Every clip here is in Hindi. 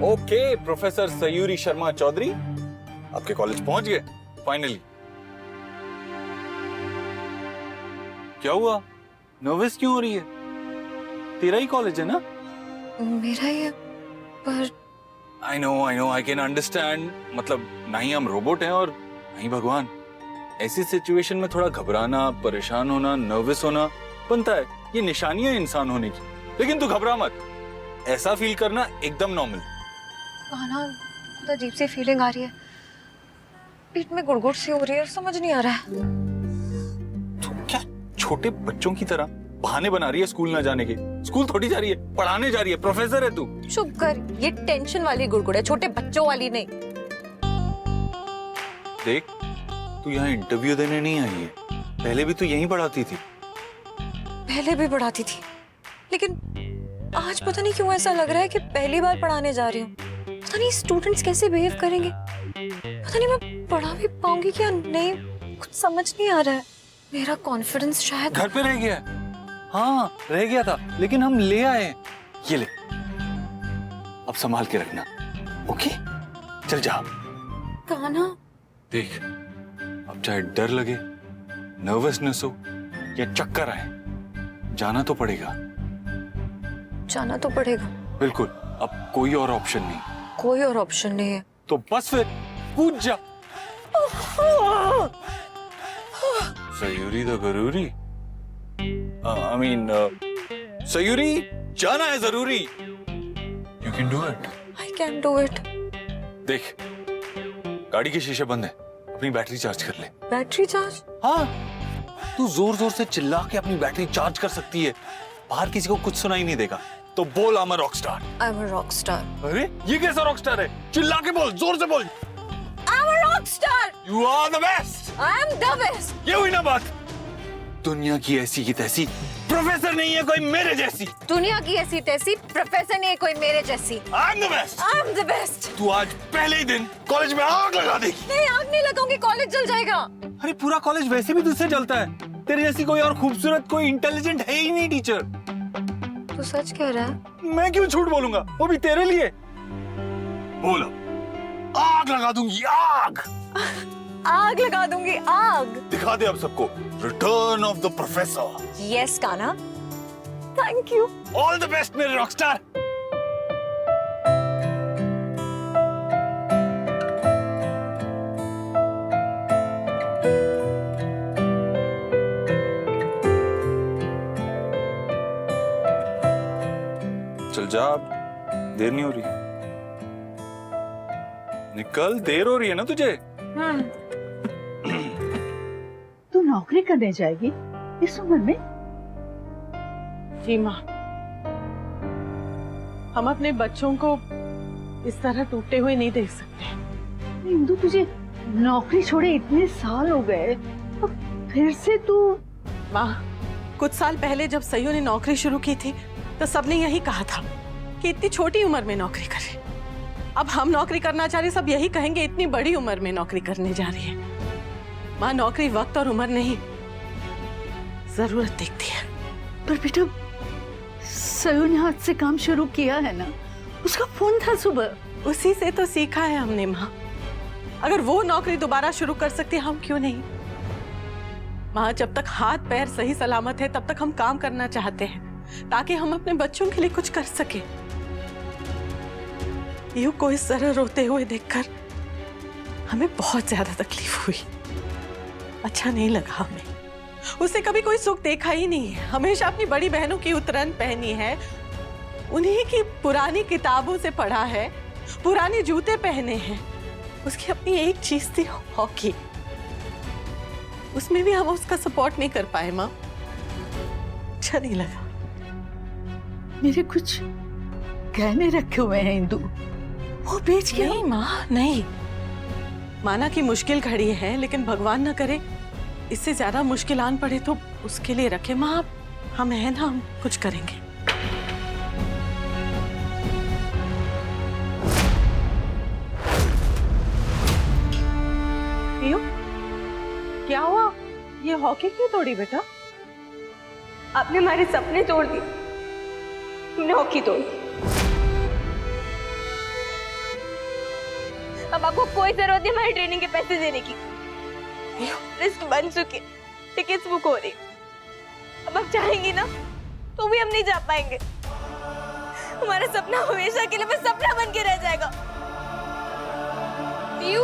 ओके प्रोफेसर सयूरी शर्मा चौधरी, आपके कॉलेज पहुंच गए फाइनली। क्या हुआ, नर्वस क्यों हो रही है? तेरा ही कॉलेज है ना? मेरा ही है, पर I know, I can understand. मतलब ना ही हम रोबोट हैं और ना ही भगवान। ऐसी सिचुएशन में थोड़ा घबराना, परेशान होना, नर्वस होना बनता है, ये निशानियां इंसान होने की। लेकिन तू घबरा मत, ऐसा फील करना एकदम नॉर्मल। कान्हा, बहुत अजीब सी फीलिंग आ रही है, पीठ में गुड़गुड़ सी हो रही है, समझ नहीं आ रहा है। तू क्या छोटे बच्चों की तरह बहाने बना रही है स्कूल न जाने के? स्कूल थोड़ी जा रही है, पढ़ाने जा रही है, प्रोफेसर है तू। चुप कर, ये टेंशन वाली गुड़गुड़ है, छोटे बच्चों वाली नहीं। देख, तू यहाँ इंटरव्यू देने नहीं आई है, पहले भी तू यहीं पढ़ाती थी। पहले भी पढ़ाती थी, लेकिन आज पता नहीं क्यों ऐसा लग रहा है कि पहली बार पढ़ाने जा रही हूँ। पता नहीं स्टूडेंट्स कैसे बिहेव करेंगे, पता नहीं मैं पढ़ा भी पाऊंगी क्या नहीं, कुछ समझ नहीं आ रहा है। मेरा कॉन्फिडेंस शायद घर पे रह गया है। हाँ, रह गया था, लेकिन हम ले आए। ये ले, अब संभाल के रखना, ओके? चल जा। कान्हा, देख, अब चाहे डर लगे, नर्वसनेस हो या चक्कर आए, जाना तो पड़ेगा। जाना तो पड़ेगा। बिल्कुल, अब कोई और ऑप्शन नहीं। कोई और ऑप्शन नहीं है तो बस फिर कूद जा। सयूरी तो गरूरी, आई मीन सयूरी, जाना है जरूरी। You can do it. I can do it. देख, गाड़ी के शीशे बंद है, अपनी बैटरी चार्ज कर ले। Battery charge? हाँ, तू जोर जोर से चिल्ला के अपनी बैटरी चार्ज कर सकती है, बाहर किसी को कुछ सुनाई नहीं देगा। तो बोल, I am a rock star. I am a rock star. अरे ये कैसा रॉक स्टार है? चिल्ला के बोल, जोर से बोल। I am a rock star. You are the best. I am the best. ये हुई ना बात। दुनिया की ऐसी की तैसी प्रोफेसर नहीं है कोई मेरे जैसी। दुनिया की ऐसी तैसी प्रोफेसर नहीं है कोई मेरे जैसी। आई am the best. I am the best. तू आज पहले ही दिन कॉलेज में आग लगा देगी। नहीं, आग नहीं लगाऊंगी, कॉलेज जल जाएगा। अरे पूरा कॉलेज वैसे भी तुझसे जलता है, तेरे जैसी कोई और खूबसूरत, कोई इंटेलिजेंट है ही नहीं टीचर। तू सच कह रहा है? मैं क्यों झूठ बोलूंगा, वो भी तेरे लिए। बोलो, आग लगा दूंगी, आग। आग लगा दूंगी, आग। दिखा दे अब सबको, return of the professor. Yes Kanha, thank you. All the best मेरे रॉकस्टार। चल जा, देर नहीं हो रही। निकल, देर हो रही है ना तुझे। तू नौकरी करने जाएगी इस उम्र में? जी माँ, हम अपने बच्चों को इस तरह टूटे हुए नहीं देख सकते। इंदु, तुझे नौकरी छोड़े इतने साल हो गए, अब फिर से तू? माँ, कुछ साल पहले जब सयू ने नौकरी शुरू की थी तो सबने यही कहा था कि इतनी छोटी उम्र में नौकरी करे। अब हम नौकरी करना चाह रहे, सब यही कहेंगे इतनी बड़ी उम्र में नौकरी करने जा रही है। माँ, नौकरी वक्त और उम्र नहीं, जरूरत देखती है। पर बेटा, सयू ने हाथ से काम शुरू किया है ना, उसका फोन था सुबह। उसी से तो सीखा है हमने माँ। अगर वो नौकरी दोबारा शुरू कर सकती, हम क्यों नहीं? माँ, जब तक हाथ पैर सही सलामत है तब तक हम काम करना चाहते हैं, ताकि हम अपने बच्चों के लिए कुछ कर सके। यू को इस तरह रोते हुए देखकर हमें बहुत ज्यादा तकलीफ हुई, अच्छा नहीं लगा हमें। उसे कभी कोई सुख देखा ही नहीं है, हमेशा अपनी बड़ी बहनों की उतरन पहनी है, उन्हीं की पुरानी किताबों से पढ़ा है, पुराने जूते पहने हैं। उसकी अपनी एक चीज थी, हॉकी। उसमें भी हम उसका सपोर्ट नहीं कर पाए माँ, अच्छा नहीं लगा। मेरे कुछ गहने रखे हुए हैं इंदु, वो बेच के? नहीं माँ, नहीं। माना कि मुश्किल घड़ी है, लेकिन भगवान न करे इससे ज्यादा मुश्किल आन पड़े तो उसके लिए रखे माँ। हम है ना, हम कुछ करेंगे। क्या हुआ? ये हॉकी क्यों तोड़ी बेटा? आपने हमारे सपने तोड़ दिए, तुमने हॉकी तोड़ दी। अब आपको कोई जरूरत नहीं हमारी ट्रेनिंग के पैसे देने की। लिस्ट बन चुकी, टिकट्स बुक हो रही। अब आप चाहेंगी ना तो भी हम नहीं जा पाएंगे। हमारा सपना हमेशा के लिए बस सपना बन के रह जाएगा। पीयू,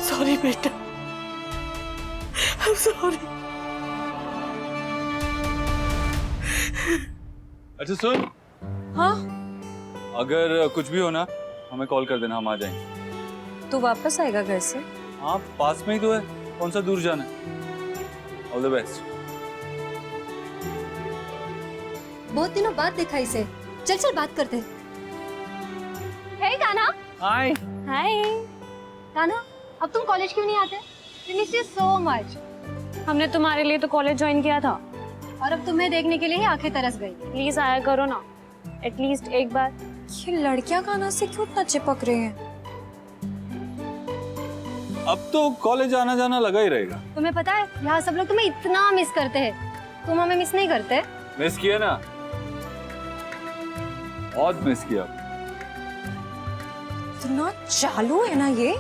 सॉरी बेटा, I'm sorry। अच्छा सुन, हाँ, अगर कुछ भी हो ना हमें कॉल कर देना, हम आ जाएंगे। तू वापस आएगा घर से? हाँ, पास में ही तो है, कौन सा दूर जाना है। All the best. बहुत दिनों बाद देखा इसे। चल चल बात करते हैं। हे कान्हा। हाय। हाय। कान्हा, अब तुम कॉलेज क्यों नहीं आते? We miss you so much। हमने तुम्हारे लिए तो कॉलेज ज्वाइन किया था, और अब तुम्हें देखने के लिए ही आंखें तरस गई। प्लीज आया करो ना, एटलीस्ट एक बार। ये लड़कियां कान्हा से क्यों इतना चिपक रही हैं? अब तो कॉलेज आना जाना लगा ही रहेगा। तुम्हें पता है यहाँ सब लोग तुम्हें इतना मिस करते हैं, तुम हमें मिस नहीं करते? मिस किया ना, बहुत मिस किया। इतना चालू है ना ये।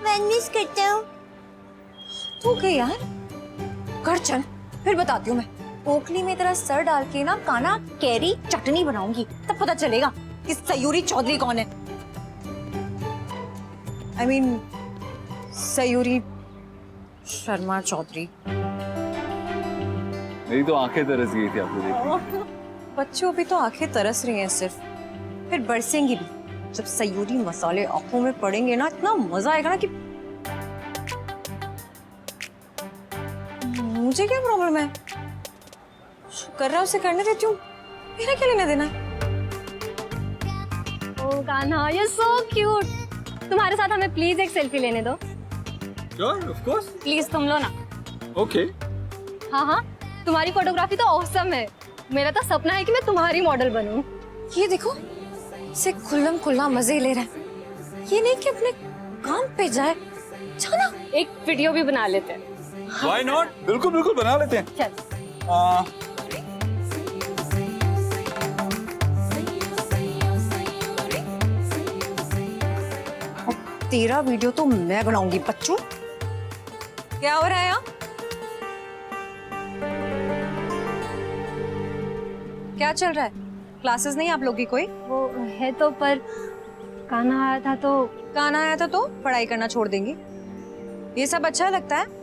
मैं मिस करता हूँ। तू गई यार, घर चल, फिर बताती हूँ मैं। ओखली में तेरा सर डाल के ना कान्हा कैरी चटनी बनाऊंगी, तब पता चलेगा कि सयूरी चौधरी कौन है। I mean, Sayuri Sharma Chaudhary. मेरी तो आंखें तरस गई थी आपको देख के। बच्चों भी तो आंखें तरस रही हैं सिर्फ, फिर बरसेंगी भी। जब सयूरी मसाले आंखों में पड़ेंगे ना, इतना मजा आएगा ना कि मुझे क्या प्रॉब्लम है, कर रहा उसे करने देती हूँ, मेरा क्या लेना देना। ओ कान्हा, you're so cute। तुम्हारे साथ हमें प्लीज एक सेल्फी लेने दो। Sure, of course. प्लीज तुम लो ना। Okay. हाँ हाँ, तुम्हारी फोटोग्राफी तो औसम है। मेरा तो सपना है कि मैं तुम्हारी मॉडल बनूं। ये देखो, इसे खुल्लम खुल्ला मजे ले रहा है। ये नहीं कि अपने काम पे जाए। जाना। एक वीडियो भी बना लेते हैं। Why not? बिल्कुल बिल्कुल बना लेते हैं। चल। तेरा वीडियो तो मैं बनाऊंगी बच्चों। क्या हो रहा है यहाँ? क्या चल रहा है? क्लासेस नहीं आप लोग की कोई? वो है तो, पर कान्हा आया था तो। कान्हा आया था तो पढ़ाई करना छोड़ देंगी? ये सब अच्छा लगता है?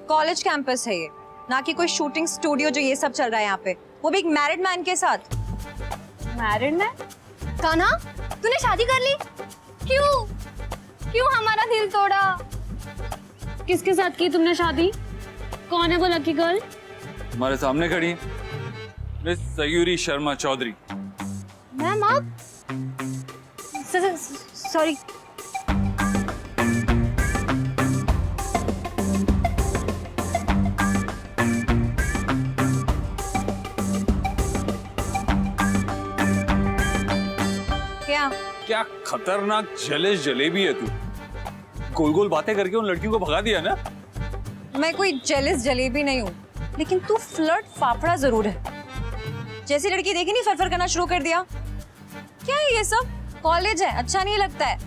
कॉलेज कैंपस है ये, ना कि कोई शूटिंग स्टूडियो जो ये सब चल रहा है यहाँ पे, वो भी एक मैरिड मैन के साथ। Married man? कान्हा, तूने शादी कर ली? क्यों? क्यों हमारा दिल तोड़ा? किसके साथ की तुमने शादी? कौन है वो लकी गर्ल? हमारे सामने खड़ी है, मिस सयूरी शर्मा चौधरी। मैम आप? सॉरी। क्या खतरनाक जलेस जलेबी है तू। गोल गोल बातें करके उन लड़कियों को भगा दिया ना। मैं कोई जेलस जलेबी नहीं हूँ, लेकिन तू फ्लर्ट फाफड़ा जरूर है। जैसी लड़की देखी नहीं फरफर करना शुरू कर दिया। क्या है ये सब? कॉलेज है, अच्छा नहीं लगता है,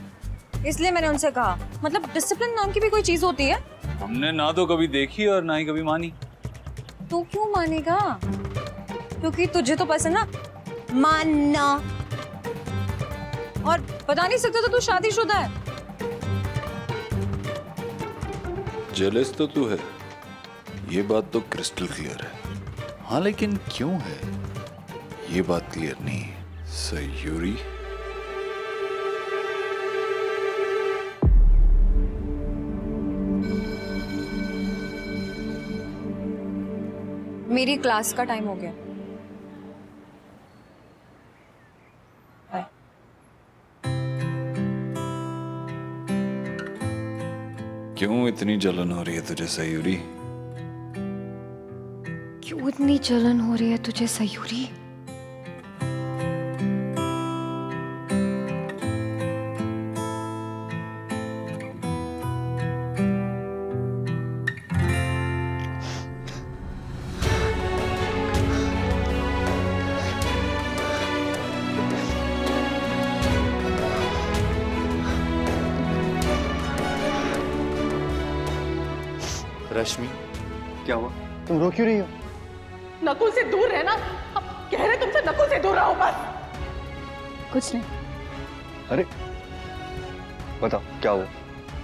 इसलिए मैंने उनसे कहा। मतलब डिसिप्लिन नाम की भी कोई चीज होती है? हमने ना तो कभी देखी और ना ही कभी मानी। तू क्यों मानेगा? क्योंकि तुझे तो पसंद ना मानना, और बता नहीं सकता तो तू शादीशुदा है। जेलस तो तू है, ये बात तो क्रिस्टल क्लियर है। हाँ, लेकिन क्यों है ये बात क्लियर नहीं है। सयूरी, मेरी क्लास का टाइम हो गया। बाय। क्यों इतनी जलन हो रही है तुझे सयूरी? क्यों इतनी जलन हो रही है तुझे सयूरी? रश्मि, क्या हुआ? तुम रो क्यों रही हो? नकुल से दूर रहना। हम कह रहे तुमसे नकुल से दूर रहो बस। कुछ नहीं, अरे बताओ क्या हुआ?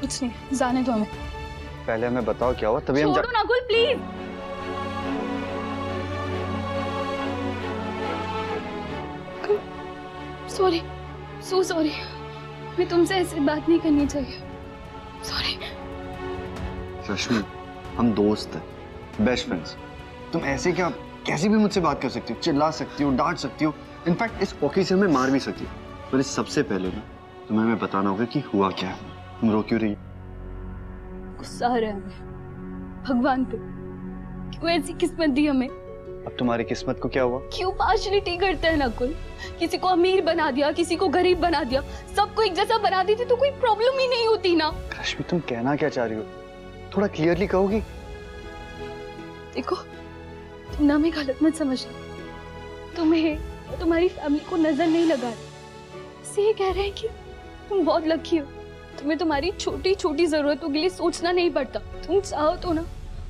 कुछ नहीं, जाने दो हमें। पहले हमें बताओ क्या हुआ, तभी हम छोड़ो Nakul please. Sorry, so sorry, मैं तुमसे ऐसी बात नहीं करनी चाहिए। सॉरी। रश्मि, हम दोस्त हैं, बेस्ट फ्रेंड्स। तुम ऐसे क्या कैसे भी मुझसे बात कर सकती हो, चिल्ला सकती हो, डांट सकती हो, इनफैक्ट इस पॉकी से हमें मार भी सकती हो। पर इस सबसे पहले ना तुम्हें हमें बताना होगा कि हुआ क्या है। तुम रो क्यों रही हो? गुस्सा आ रहा है हमें भगवान पे, क्यों ऐसी किस्मत दी हमें? अब तुम्हारी किस्मत को क्या हुआ? क्यों पार्शलिटी करते हैं नकुल? किसी को अमीर बना दिया, किसी को गरीब बना दिया, सबको एक जैसा बना देती तो कोई प्रॉब्लम ही नहीं होती ना। रश्मि, तुम कहना क्या चाह रही हो? थोड़ा क्लियरली कहोगी? देखो, तुम ना हमें गलत मत समझना। तुम्हें तुम्हारी फैमिली को नजर नहीं लगा रहे। इससे ये कह रहे हैं कि तुम बहुत लकी हो, तुम्हें तुम्हारी छोटी छोटी जरूरतों के लिए सोचना नहीं पड़ता। तुम चाहो तो ना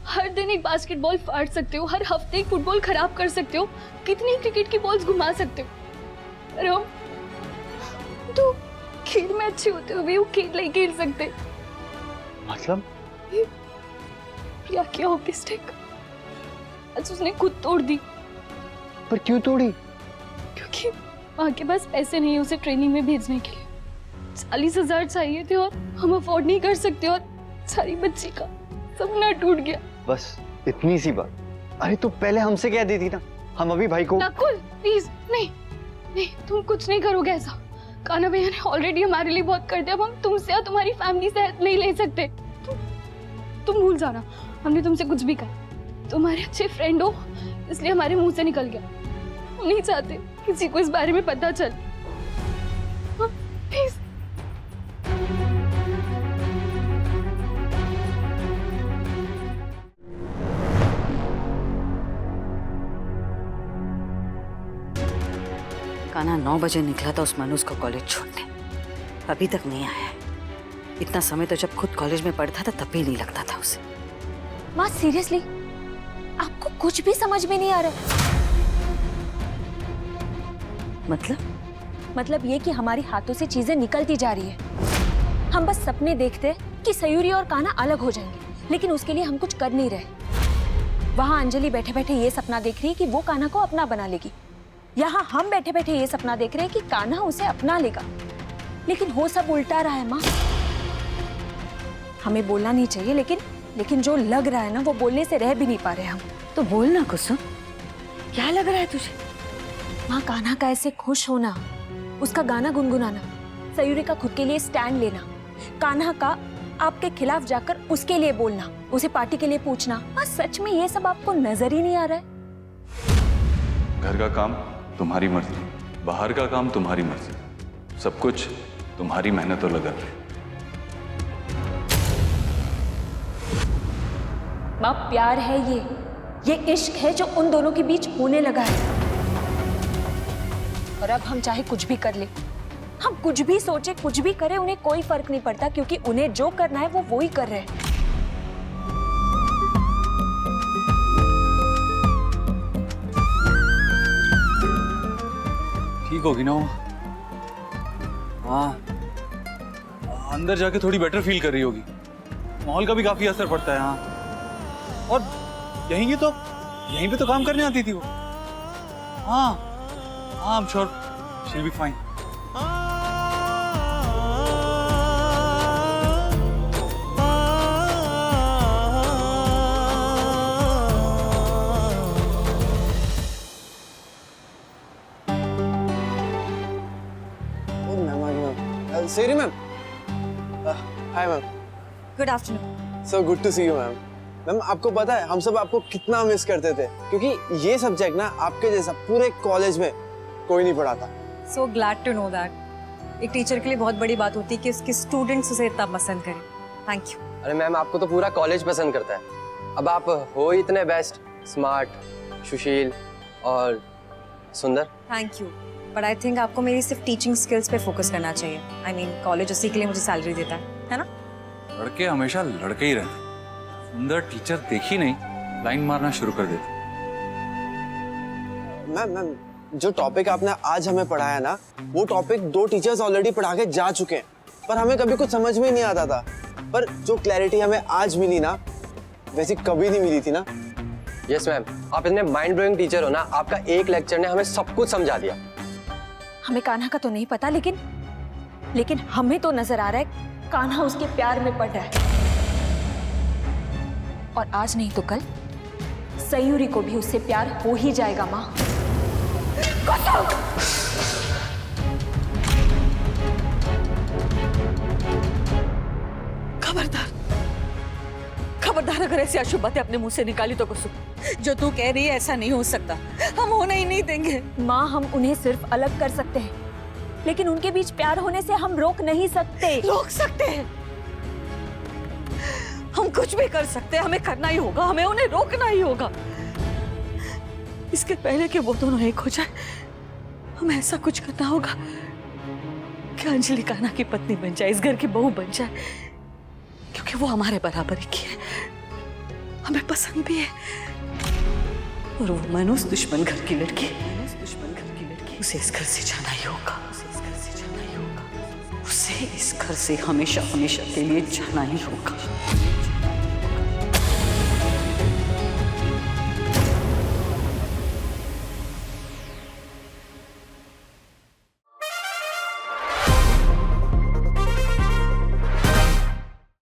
हर दिन एक बास्केटबॉल फाड़ सकते हो, हर हफ्ते एक फुटबॉल खराब कर सकते हो, कितनी क्रिकेट की बॉल्स घुमा सकते हो। अरे हम तो खेल में अच्छे होते हुए वो खेल नहीं खेल सकते। मतलब? प्रिया की हॉकी स्टिक आज उसने खुद तोड़ दी। पर क्यों तोड़ी? क्योंकि माँ के पास पैसे नहीं है उसे ट्रेनिंग में भेजने के लिए। 40,000 चाहिए थे और हम अफोर्ड नहीं कर सकते, और सारी बच्ची का सपना टूट गया। बस इतनी सी बात? अरे तो पहले हमसे कह देती ना, हम अभी भाई को। नकुल प्लीज, नहीं नहीं, तुम कुछ नहीं करोगे ऐसा। कान्हा भैया ने ऑलरेडी हमारे लिए बहुत कर दिया। अब हम तुमसे या तुम्हारी फैमिली से हेल्प नहीं ले सकते। तुम भूल जाना हमने तुमसे कुछ भी कहा। तुम्हारे अच्छे फ्रेंड हो इसलिए हमारे मुंह से निकल गया। हम नहीं चाहते किसी को इस बारे में पता चले। प्लीज। कान्हा 9 बजे निकला था उस्मानुस को कॉलेज छोड़ने, अभी तक नहीं आया है। इतना समय तो जब खुद कॉलेज में पढ़ता था तब भी नहीं लगता था उसे। माँ सीरियसली आपको कुछ भी समझ में नहीं आ रहा? मतलब ये कि हमारे हाथों से चीजें निकलती जा रही है। हम बस सपने देखते हैं कि सयूरी और कान्हा अलग हो जाएंगे, लेकिन उसके लिए हम कुछ कर नहीं रहे। वहां अंजलि बैठे बैठे ये सपना देख रही है कि वो कान्हा को अपना बना लेगी। यहाँ हम बैठे बैठे ये सपना देख रहे हैं कि कान्हा उसे अपना लेगा, लेकिन हो सब उल्टा रहा है। माँ हमें बोलना नहीं चाहिए, लेकिन जो लग रहा है ना वो बोलने से रह भी नहीं पा रहे हम। तो बोलना कुसुम, क्या लग रहा है तुझे? माँ कान्हा का ऐसे खुश होना, उसका गाना गुनगुनाना, सयूरी का खुद के लिए स्टैंड लेना, कान्हा का आपके खिलाफ जाकर उसके लिए बोलना, उसे पार्टी के लिए पूछना, माँ सच में ये सब आपको नजर ही नहीं आ रहा है? घर का काम तुम्हारी मर्जी, बाहर का काम तुम्हारी मर्जी, सब कुछ तुम्हारी मेहनत और लगन है। माँ प्यार है ये इश्क है जो उन दोनों के बीच होने लगा है। और अब हम चाहे कुछ भी कर ले, हम कुछ भी सोचे, कुछ भी करें, उन्हें कोई फर्क नहीं पड़ता, क्योंकि उन्हें जो करना है वो ही कर रहे हैं। ठीक होगी ना वो? हाँ, अंदर जाके थोड़ी बेटर फील कर रही होगी। माहौल का भी काफी असर पड़ता है। हाँ, और यहीं पे तो काम करने आती थी वो। हाँ, I am sure she will be fine. Siri ma'am. Hi ma'am. Good afternoon. So good to see you ma'am. Ma'am आपको पता है हम सब आपको कितना मिस करते थे, क्योंकि ये सब्जेक्ट ना आपके जैसा पूरे कॉलेज में कोई नहीं पढ़ाता। So glad to know that. एक टीचर के लिए बहुत बड़ी बात होती है कि उसके स्टूडेंट्स उसे इतना पसंद करें। Thank you. अरे मैम आपको तो पूरा कॉलेज पसंद करता है। अब आप हो इतने बेस्ट, स्मार्ट, सुशील और सुंदर। Thank you, but I think आपको मेरी सिर्फ टीचिंग स्किल्स पे फोकस करना चाहिए। आई मीन कॉलेज उसी के लिए मुझे सैलरी देता है ना? लड़के हमेशा लड़के ही रहते। सुंदर टीचर देखी नहीं, लाइन मारना शुरू कर देती। मैम जो टॉपिक आपने आज हमें पढ़ाया ना, वो टॉपिक 2 टीचर्स ऑलरेडी पढ़ा के जा चुके हैं, पर हमें कभी कुछ समझ में नहीं आता था। पर जो क्लैरिटी हमें आज मिली ना, वैसी कभी नहीं मिली थी ना। यस मैम, आप इतने माइंड ब्लोइंग टीचर हो ना, आपका एक लेक्चर ने हमें सब कुछ समझा दिया। हमें कान्हा का तो नहीं पता, लेकिन हमें तो नजर आ रहा है कान्हा उसके प्यार में पड़ रहा है। और आज नहीं तो कल सयूरी को भी उससे प्यार हो ही जाएगा माँ। खबरदार, खबरदार, अगर ऐसी अशुभ बातें अपने मुंह से निकाली तो कुसुम, जो तू कह रही है ऐसा नहीं हो सकता, हम होने ही नहीं देंगे। माँ, हम उन्हें सिर्फ अलग कर सकते हैं, लेकिन उनके बीच प्यार होने से हम रोक नहीं सकते। रोक सकते हैं, हम कुछ भी कर सकते हैं, हमें करना ही होगा, हमें उन्हें रोकना ही होगा। इसके पहले कि वो दोनों एक हो जाए, हमें ऐसा कुछ करना होगा कि अंजलि कान्हा की पत्नी बन जाए, इस घर की बहू बन जाए, क्योंकि वो हमारे बराबर की है, हमें पसंद भी है। और वो मनोज दुश्मन घर की लड़की, उसे इस घर से जाना ही होगा, उसे इस घर से हमेशा हमेशा के लिए जाना ही होगा।